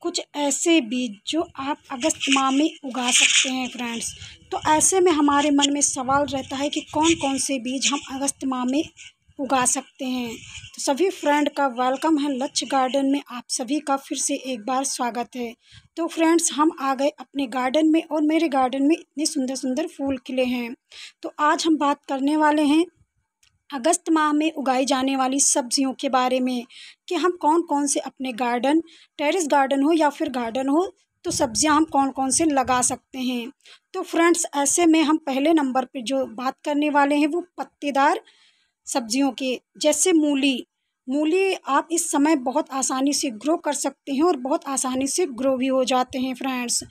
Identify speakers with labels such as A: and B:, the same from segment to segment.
A: कुछ ऐसे बीज जो आप अगस्त माह में उगा सकते हैं फ्रेंड्स। तो ऐसे में हमारे मन में सवाल रहता है कि कौन कौन से बीज हम अगस्त माह में उगा सकते हैं। तो सभी फ्रेंड का वेलकम है लक्ष्य गार्डन में, आप सभी का फिर से एक बार स्वागत है। तो फ्रेंड्स, हम आ गए अपने गार्डन में और मेरे गार्डन में इतने सुंदर सुंदर फूल खिले हैं। तो आज हम बात करने वाले हैं अगस्त माह में उगाई जाने वाली सब्जियों के बारे में कि हम कौन कौन से अपने गार्डन, टेरेस गार्डन हो या फिर गार्डन हो, तो सब्जियां हम कौन कौन से लगा सकते हैं। तो फ्रेंड्स, ऐसे में हम पहले नंबर पे जो बात करने वाले हैं वो पत्तेदार सब्जियों के, जैसे मूली। मूली आप इस समय बहुत आसानी से ग्रो कर सकते हैं और बहुत आसानी से ग्रो भी हो जाते हैं फ्रेंड्स।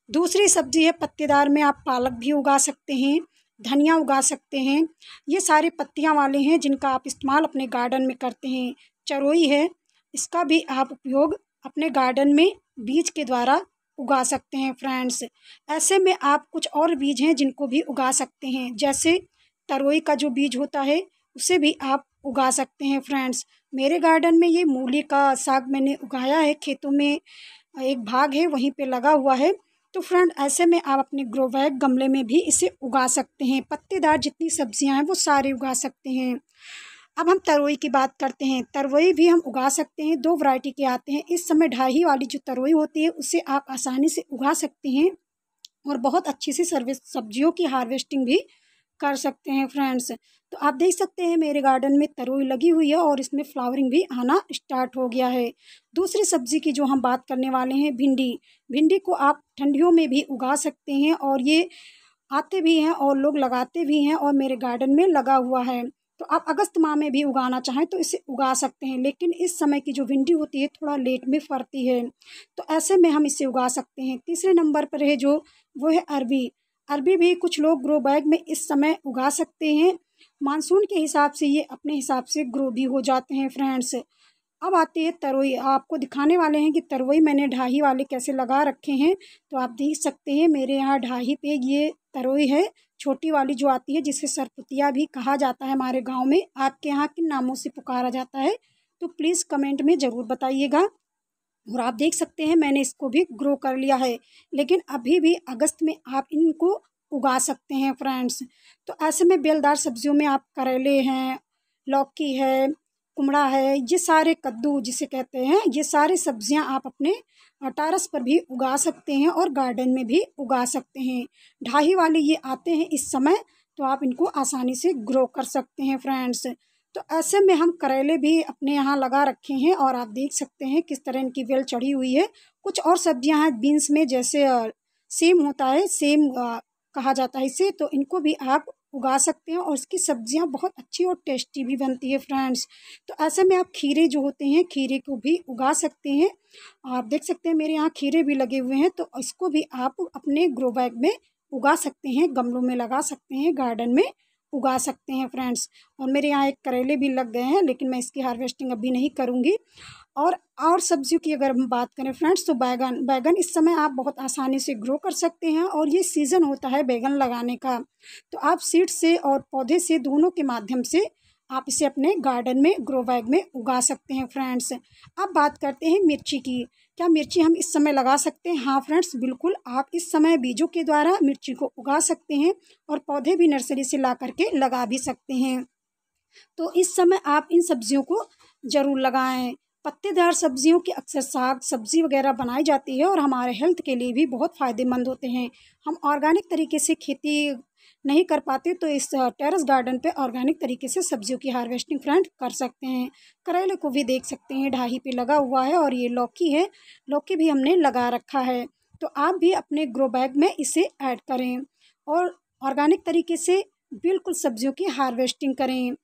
A: दूसरी सब्जी है पत्तेदार में, आप पालक भी उगा सकते हैं, धनिया उगा सकते हैं। ये सारे पत्तियां वाले हैं जिनका आप इस्तेमाल अपने गार्डन में करते हैं। चरोई है, इसका भी आप उपयोग अपने गार्डन में बीज के द्वारा उगा सकते हैं फ्रेंड्स। ऐसे में आप कुछ और बीज हैं जिनको भी उगा सकते हैं, जैसे तरोई का जो बीज होता है उसे भी आप उगा सकते हैं फ्रेंड्स। मेरे गार्डन में ये मूली का साग मैंने उगाया है, खेतों में एक भाग है वहीं पे लगा हुआ है। तो फ्रेंड, ऐसे में आप अपने ग्रो बैग गमले में भी इसे उगा सकते हैं। पत्तेदार जितनी सब्जियां हैं वो सारे उगा सकते हैं। अब हम तरोई की बात करते हैं। तरोई भी हम उगा सकते हैं, दो वैरायटी के आते हैं। इस समय ढाई वाली जो तरोई होती है उसे आप आसानी से उगा सकते हैं और बहुत अच्छी सी सब्जियों की हार्वेस्टिंग भी कर सकते हैं फ्रेंड्स। तो आप देख सकते हैं मेरे गार्डन में तरोई लगी हुई है और इसमें फ्लावरिंग भी आना स्टार्ट हो गया है। दूसरी सब्जी की जो हम बात करने वाले हैं, भिंडी। भिंडी को आप ठंडियों में भी उगा सकते हैं और ये आते भी हैं और लोग लगाते भी हैं और मेरे गार्डन में लगा हुआ है। तो आप अगस्त माह में भी उगाना चाहें तो इसे उगा सकते हैं, लेकिन इस समय की जो भिंडी होती है थोड़ा लेट में फरती है, तो ऐसे में हम इसे उगा सकते हैं। तीसरे नंबर पर है जो, वो है अरबी। अरबी भी कुछ लोग ग्रो बैग में इस समय उगा सकते हैं। मानसून के हिसाब से ये अपने हिसाब से ग्रो भी हो जाते हैं फ्रेंड्स। अब आती है तरोई। आपको दिखाने वाले हैं कि तरोई मैंने ढाही वाले कैसे लगा रखे हैं। तो आप देख सकते हैं मेरे यहाँ ढाही पे ये तरोई है, छोटी वाली जो आती है, जिसे सरपुतिया भी कहा जाता है हमारे गांव में। आपके यहाँ किन नामों से पुकारा जाता है तो प्लीज़ कमेंट में ज़रूर बताइएगा। और आप देख सकते हैं मैंने इसको भी ग्रो कर लिया है, लेकिन अभी भी अगस्त में आप इनको उगा सकते हैं फ्रेंड्स। तो ऐसे में बेलदार सब्जियों में आप करेले हैं, लौकी है, कुमड़ा है, ये सारे, कद्दू जिसे कहते हैं, ये सारे सब्जियां आप अपने टेरेस पर भी उगा सकते हैं और गार्डन में भी उगा सकते हैं। ढाई वाले ये आते हैं इस समय, तो आप इनको आसानी से ग्रो कर सकते हैं फ्रेंड्स। तो ऐसे में हम करेले भी अपने यहाँ लगा रखे हैं और आप देख सकते हैं किस तरह इनकी बेल चढ़ी हुई है। कुछ और सब्जियां हैं बीन्स में, जैसे सेम होता है, सेम कहा जाता है इसे, तो इनको भी आप उगा सकते हैं और इसकी सब्जियां बहुत अच्छी और टेस्टी भी बनती है फ्रेंड्स। तो ऐसे में आप खीरे जो होते हैं, खीरे को भी उगा सकते हैं। आप देख सकते हैं मेरे यहाँ खीरे भी लगे हुए हैं, तो इसको भी आप अपने ग्रो बैग में उगा सकते हैं, गमलों में लगा सकते हैं, गार्डन में उगा सकते हैं फ्रेंड्स। और मेरे यहाँ एक करेले भी लग गए हैं, लेकिन मैं इसकी हार्वेस्टिंग अभी नहीं करूँगी। और सब्जियों की अगर हम बात करें फ्रेंड्स, तो बैगन। बैगन इस समय आप बहुत आसानी से ग्रो कर सकते हैं और ये सीज़न होता है बैगन लगाने का। तो आप सीड से और पौधे से, दोनों के माध्यम से आप इसे अपने गार्डन में, ग्रो बैग में उगा सकते हैं फ्रेंड्स। अब बात करते हैं मिर्ची की। क्या मिर्ची हम इस समय लगा सकते हैं? हाँ फ्रेंड्स, बिल्कुल, आप इस समय बीजों के द्वारा मिर्ची को उगा सकते हैं और पौधे भी नर्सरी से ला करके लगा भी सकते हैं। तो इस समय आप इन सब्जियों को ज़रूर लगाएं। पत्तेदार सब्जियों की अक्सर साग सब्जी वगैरह बनाई जाती है और हमारे हेल्थ के लिए भी बहुत फ़ायदेमंद होते हैं। हम ऑर्गेनिक तरीके से खेती नहीं कर पाते, तो इस टेरेस गार्डन पे ऑर्गेनिक तरीके से सब्जियों की हार्वेस्टिंग फ्रेंड कर सकते हैं। करेले को भी देख सकते हैं ढाही पे लगा हुआ है, और ये लौकी है, लौकी भी हमने लगा रखा है। तो आप भी अपने ग्रो बैग में इसे ऐड करें और ऑर्गेनिक तरीके से बिल्कुल सब्जियों की हार्वेस्टिंग करें।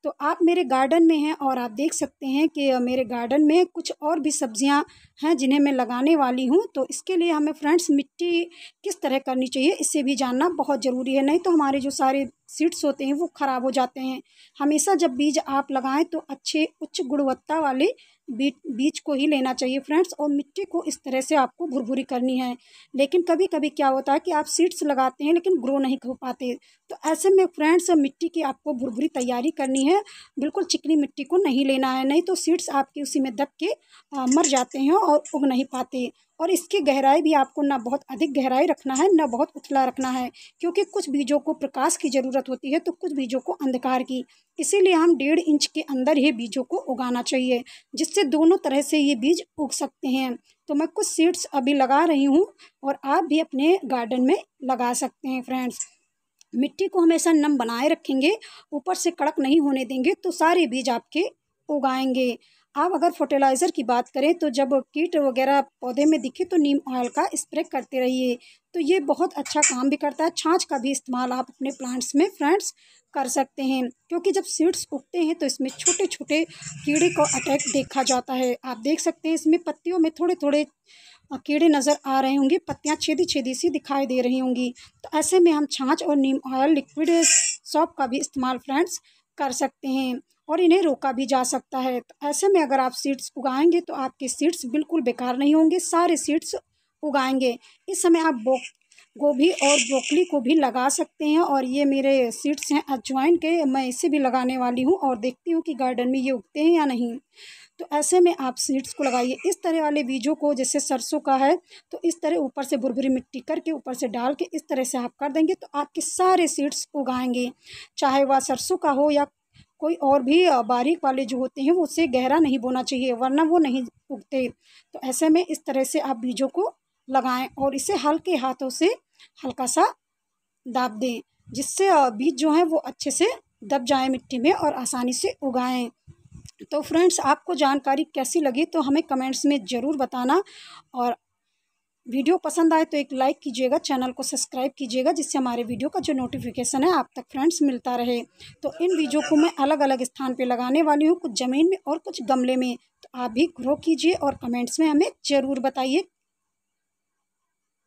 A: तो आप मेरे गार्डन में हैं और आप देख सकते हैं कि मेरे गार्डन में कुछ और भी सब्जियां हैं जिन्हें मैं लगाने वाली हूं। तो इसके लिए हमें फ्रेंड्स मिट्टी किस तरह करनी चाहिए, इससे भी जानना बहुत ज़रूरी है, नहीं तो हमारे जो सारे सीड्स होते हैं वो ख़राब हो जाते हैं। हमेशा जब बीज आप लगाएं तो अच्छे उच्च गुणवत्ता वाले बीज को ही लेना चाहिए फ्रेंड्स। और मिट्टी को इस तरह से आपको भुरभुरी करनी है। लेकिन कभी कभी क्या होता है कि आप सीड्स लगाते हैं लेकिन ग्रो नहीं हो पाते, तो ऐसे में फ्रेंड्स मिट्टी की आपको भुरभुरी तैयारी करनी है। बिल्कुल चिकनी मिट्टी को नहीं लेना है, नहीं तो सीड्स आपके उसी में दब के मर जाते हैं और उग नहीं पाते। और इसकी गहराई भी आपको ना बहुत अधिक गहराई रखना है, ना बहुत उथला रखना है, क्योंकि कुछ बीजों को प्रकाश की ज़रूरत होती है तो कुछ बीजों को अंधकार की। इसीलिए हम 1.5 इंच के अंदर ही बीजों को उगाना चाहिए, जिससे दोनों तरह से ये बीज उग सकते हैं। तो मैं कुछ सीड्स अभी लगा रही हूँ और आप भी अपने गार्डन में लगा सकते हैं फ्रेंड्स। मिट्टी को हमेशा नम बनाए रखेंगे, ऊपर से कड़क नहीं होने देंगे, तो सारे बीज आपके उगाएंगे। आप अगर फर्टिलाइज़र की बात करें तो जब कीट वगैरह पौधे में दिखे तो नीम ऑयल का स्प्रे करते रहिए, तो ये बहुत अच्छा काम भी करता है। छाछ का भी इस्तेमाल आप अपने प्लांट्स में फ्रेंड्स कर सकते हैं, क्योंकि जब सीड्स उगते हैं तो इसमें छोटे छोटे कीड़े को अटैक देखा जाता है। आप देख सकते हैं इसमें पत्तियों में थोड़े थोड़े कीड़े नज़र आ रहे होंगे, पत्तियाँ छेदी छेदी सी दिखाई दे रही होंगी। तो ऐसे में हम छाछ और नीम ऑयल लिक्विड सॉप का भी इस्तेमाल फ्रेंड्स कर सकते हैं और इन्हें रोका भी जा सकता है। तो ऐसे में अगर आप सीड्स उगाएंगे तो आपके सीड्स बिल्कुल बेकार नहीं होंगे, सारे सीड्स उगाएंगे। इस समय आप गोभी और ब्रोकली को भी लगा सकते हैं। और ये मेरे सीड्स हैं अजवाइन के, मैं इसे भी लगाने वाली हूँ और देखती हूँ कि गार्डन में ये उगते हैं या नहीं। तो ऐसे में आप सीड्स को लगाइए। इस तरह वाले बीजों को, जैसे सरसों का है तो इस तरह ऊपर से भुरभुरी मिट्टी करके ऊपर से डाल के इस तरह से आप कर देंगे तो आपके सारे सीड्स उगाएंगे। चाहे वह सरसों का हो या कोई और भी बारीक वाले जो होते हैं वो उससे गहरा नहीं बोना चाहिए, वरना वो नहीं उगते। तो ऐसे में इस तरह से आप बीजों को लगाएं और इसे हल्के हाथों से हल्का सा दाब दें, जिससे बीज जो हैं वो अच्छे से दब जाए मिट्टी में और आसानी से उगाएं। तो फ्रेंड्स आपको जानकारी कैसी लगी तो हमें कमेंट्स में ज़रूर बताना, और वीडियो पसंद आए तो एक लाइक कीजिएगा, चैनल को सब्सक्राइब कीजिएगा, जिससे हमारे वीडियो का जो नोटिफिकेशन है आप तक फ्रेंड्स मिलता रहे। तो इन बीजों को मैं अलग अलग स्थान पे लगाने वाली हूँ, कुछ ज़मीन में और कुछ गमले में। तो आप भी ग्रो कीजिए और कमेंट्स में हमें ज़रूर बताइए